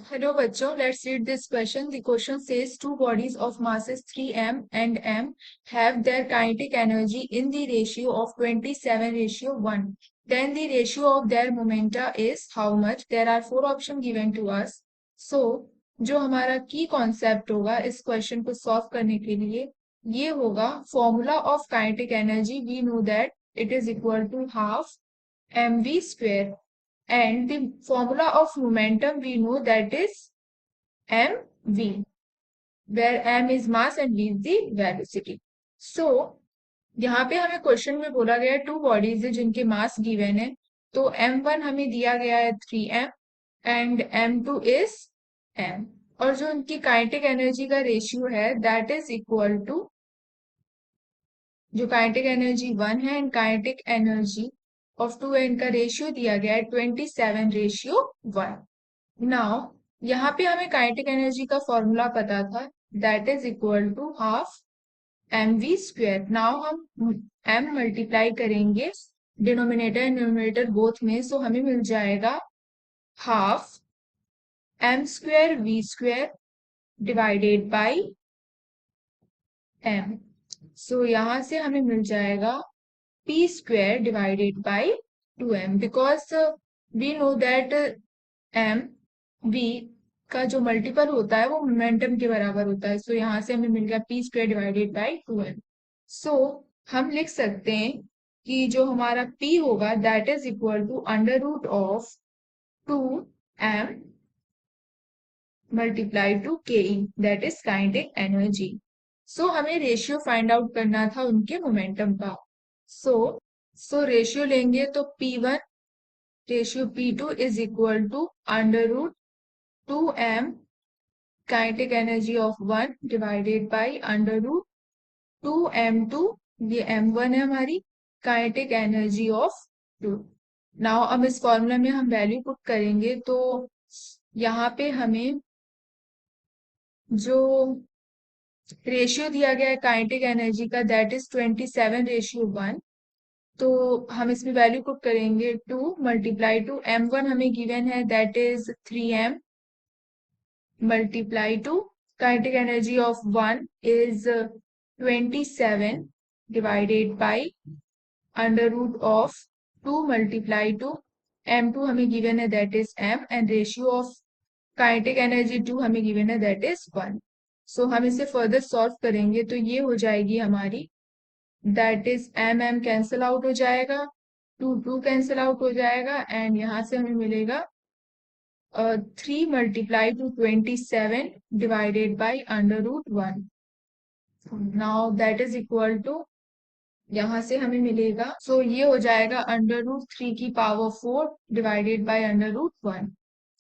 Hello बच्चों, let's read this question. The question says two bodies of masses 3m and m have their kinetic energy in the ratio of 27:1. Then the ratio of their momenta is how much? There are four options given to us. So, जो हमारा की concept होगा इस question को solve करने के लिए ये होगा formula of kinetic energy. We know that it is equal to half mv square. And the formula of momentum we know that is mv, where m is mass and v is the velocity. So यहाँ पे हमें question में बोला गया है two bodies है जिनके mass given है. तो m1 हमें दिया गया है 3m and m2 is m, और जो उनकी काइनेटिक एनर्जी का रेशियो है दैट इज इक्वल टू, जो काइनेटिक एनर्जी 1 है एंड काइनेटिक एनर्जी ऑफ 2 है, इनका रेशियो दिया गया है 27:1. नाउ यहाँ पे हमें काइनेटिक एनर्जी का फॉर्मूला पता था that is equal to half mv square. Now हम m मल्टीप्लाई करेंगे डिनोमिनेटर एंड न्यूमरेटर बोथ में, सो हमें मिल जाएगा half m square v square divided by m. So यहाँ से हमें मिल जाएगा p square divided by 2m, because we know that m v का जो मल्टीपल होता है वो मोमेंटम के बराबर होता है. सो यहाँ से हमें मिल गया p square divided by 2m. So हम लिख सकते हैं कि जो हमारा p होगा that is equal to under root of 2m multiply to K, that is kinetic energy. So हमें रेशियो फाइंड आउट करना था उनके मोमेंटम का. सो रेशियो लेंगे तो p1 ratio p2 is equal to under root 2m kinetic energy of 1 divided by under root 2m2, ये m1 है हमारी काइनेटिक एनर्जी ऑफ 2. नाउ अब इस फॉर्मूला में हम वैल्यू पुट करेंगे तो यहाँ पे हमें जो रेशियो दिया गया है काइनेटिक एनर्जी का दैट इज 27:1. तो हम इसमें वैल्यू पुट करेंगे 2 मल्टीप्लाई टू m1 हमें गिवन है that is 3m multiply to kinetic energy of 1 is 27 divided by under root of 2 multiply to m2 हमें गिवन है that is m and ratio of kinetic energy 2 हमें given है that is 1. सो हम इसे further solve करेंगे तो ये हो जाएगी हमारी that is m cancel out हो जाएगा, 2 कैंसिल आउट हो जाएगा एंड यहाँ से हमें मिलेगा 3 multiply to 27 divided by under root 1. Now that is equal to, यहाँ से हमें मिलेगा सो ये हो जाएगा अंडर रूट 3 की power 4 divided by under root 1.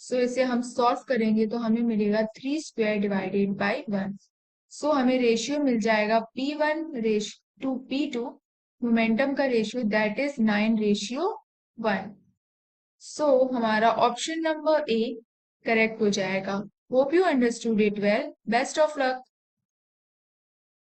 So इसे हम सॉल्व करेंगे तो हमें मिलेगा 3 स्क्वायर डिवाइडेड बाई 1. सो हमें रेशियो मिल जाएगा p1 ratio to p2, momentum का रेशियो दैट इज 9:1. सो हमारा ऑप्शन नंबर ए करेक्ट हो जाएगा. Hope you understood it well. Best of luck.